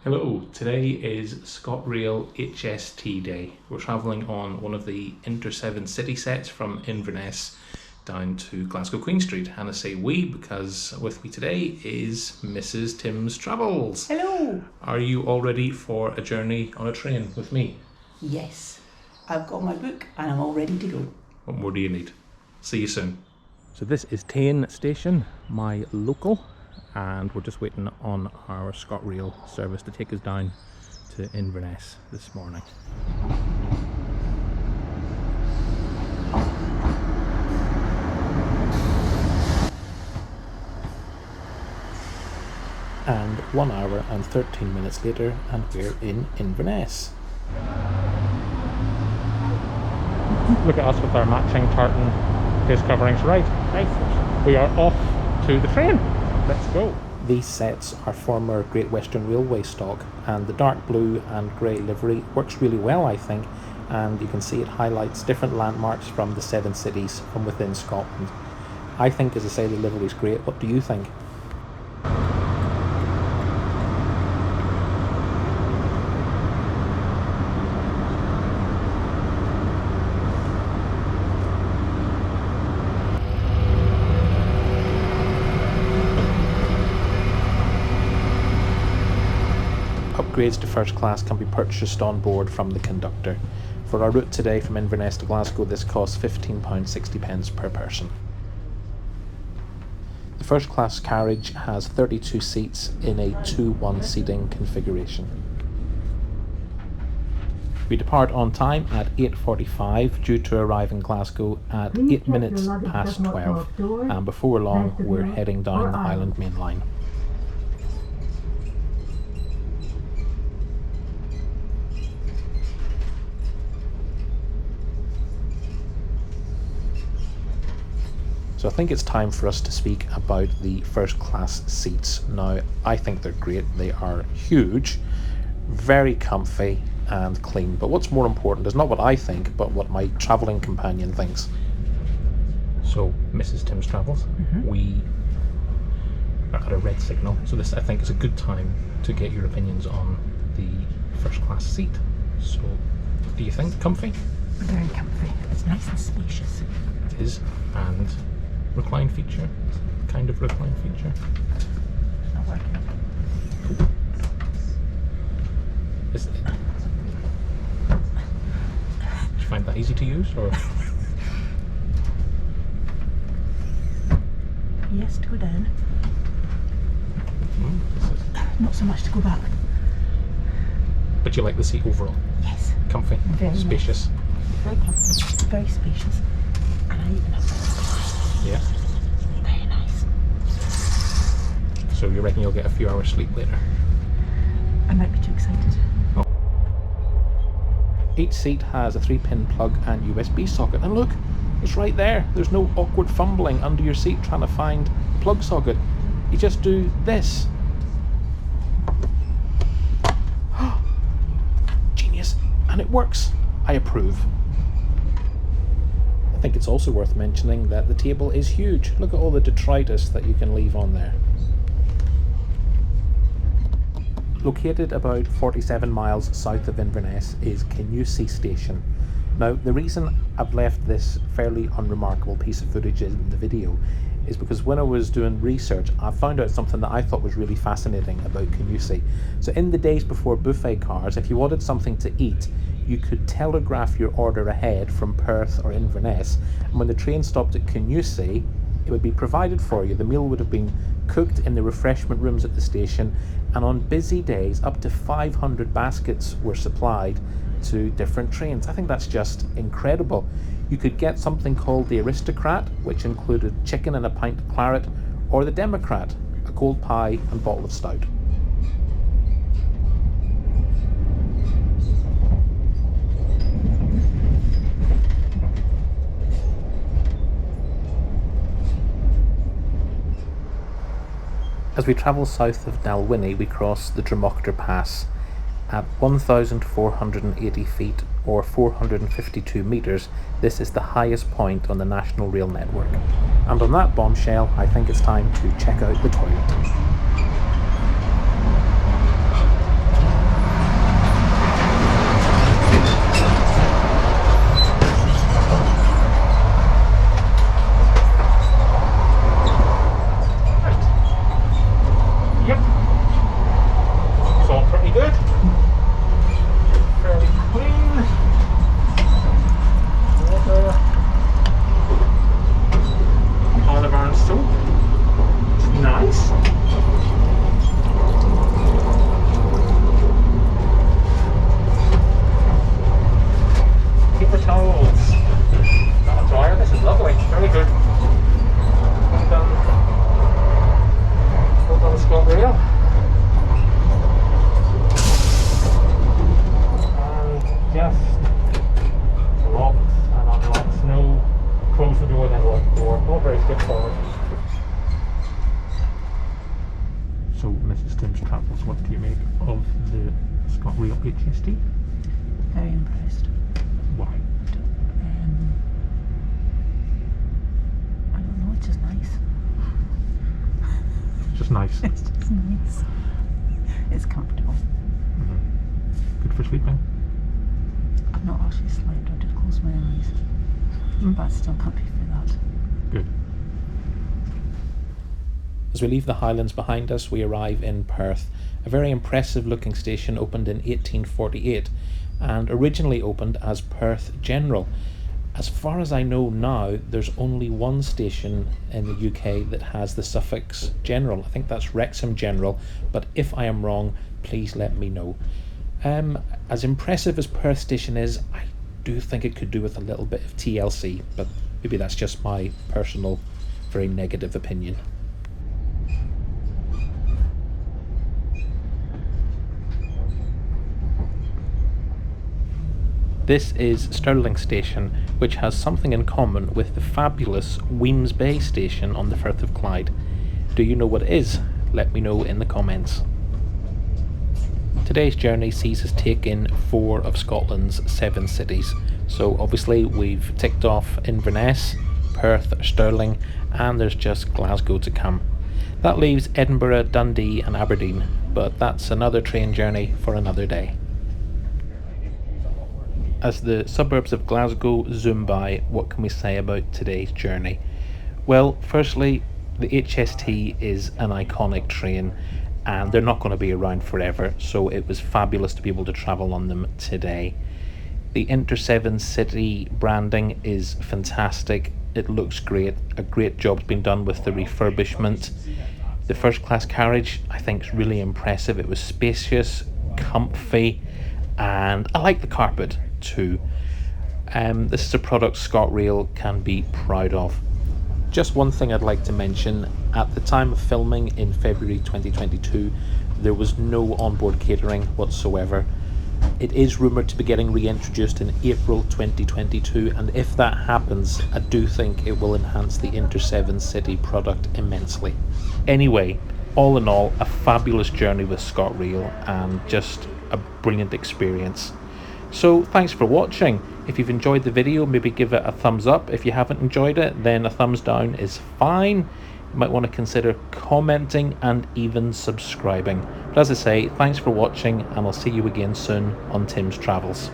Hello, today is Scotrail HST day. We're travelling on one of the Inter7City sets from Inverness down to Glasgow Queen Street. And I say we because with me today is Mrs. Tim's Travels. Hello! Are you all ready for a journey on a train with me? Yes, I've got my book and I'm all ready to go. What more do you need? See you soon. So this is Tain Station, my local, and we're just waiting on our Scotrail service to take us down to Inverness this morning. And 1 hour and 13 minutes later, and we're in Inverness. Look at us with our matching tartan face coverings. Right, we are off to the train. Let's go. These sets are former Great Western Railway stock, and the dark blue and grey livery works really well, I think, and you can see it highlights different landmarks from the 7 cities from within Scotland. I think, as I say, the livery's great. What do you think? Upgrades to first class can be purchased on board from the conductor. For our route today from Inverness to Glasgow, this costs £15.60 per person. The first class carriage has 32 seats in a 2-1 seating configuration. We depart on time at 8:45, due to arrive in Glasgow at 8 minutes past 12, and before long we're heading down the Highland Mainline. So I think it's time for us to speak about the first class seats. Now, I think they're great. They are huge, very comfy and clean. But what's more important is not what I think, but what my travelling companion thinks. So, Mrs. Tim's Travels, we are at a red signal. So this, I think, is a good time to get your opinions on the first class seat. So, do you think comfy? Very comfy. It's nice and spacious. It is. And recline feature, kind of recline feature. It's not working. Cool. Did you find that easy to use, or? Yes, to go down. Not so much to go back. But you like the seat overall? Yes. Comfy, Very spacious. Nice. Very comfy, very spacious. And I even have Yeah. very nice. So you reckon you'll get a few hours sleep later? I might be too excited. Oh. Each seat has a 3-pin plug and USB socket, and look, it's right there. There's no awkward fumbling under your seat trying to find the plug socket. You just do this. Genius, and it works. I approve. I think it's also worth mentioning that the table is huge. Look at all the detritus that you can leave on there. Located about 47 miles south of Inverness is Highland Station. Now, the reason I've left this fairly unremarkable piece of footage in the video is because when I was doing research, I found out something that I thought was really fascinating about Highland. So in the days before buffet cars, if you wanted something to eat, you could telegraph your order ahead from Perth or Inverness, and when the train stopped at Highland, it would be provided for you. The meal would have been cooked in the refreshment rooms at the station, and on busy days up to 500 baskets were supplied to different trains. I think that's just incredible. You could get something called the Aristocrat, which included chicken and a pint of claret, or the Democrat, a cold pie and bottle of stout. As we travel south of Dalwhinnie, we cross the Dromoctor Pass. At 1,480 feet or 452 metres, this is the highest point on the National Rail network. And on that bombshell, I think it's time to check out the toilet. very straightforward. So, Mrs. Tim's Travels, what do you make of the Scotrail HST? Very impressed. Why? I don't know, it's just nice. Just nice. It's just nice. It's comfortable. Good for sleeping. I've not actually slept, I did close my eyes. But I'm still happy for that. Good. As we leave the Highlands behind us, we arrive in Perth. A very impressive looking station opened in 1848 and originally opened as Perth General. As far as I know now, there's only one station in the UK that has the suffix General. I think that's Wrexham General, but if I am wrong, please let me know. As impressive as Perth Station is, I do think it could do with a little bit of TLC, but maybe that's just my personal, very negative opinion. This is Stirling Station, which has something in common with the fabulous Wemyss Bay Station on the Firth of Clyde. Do you know what it is? Let me know in the comments. Today's journey sees us take in 4 of Scotland's 7 cities. So obviously we've ticked off Inverness, Perth, Stirling, and there's just Glasgow to come. That leaves Edinburgh, Dundee and Aberdeen, but that's another train journey for another day. As the suburbs of Glasgow zoom by, what can we say about today's journey? Well, firstly, the HST is an iconic train and they're not going to be around forever, so it was fabulous to be able to travel on them today. The Inter7City branding is fantastic, it looks great, a great job's been done with the refurbishment. The first class carriage I think is really impressive, it was spacious, comfy, and I like the carpet too. This is a product Scotrail can be proud of. Just one thing I'd like to mention, at the time of filming in February 2022 there was no onboard catering whatsoever. It is rumoured to be getting reintroduced in April 2022, and if that happens I do think it will enhance the Inter7City product immensely. Anyway, all in all, a fabulous journey with Scotrail and just a brilliant experience. So thanks for watching. If you've enjoyed the video, maybe give it a thumbs up. If you haven't enjoyed it, then a thumbs down is fine. You might want to consider commenting and even subscribing. But as I say, thanks for watching and I'll see you again soon on Tim's Travels.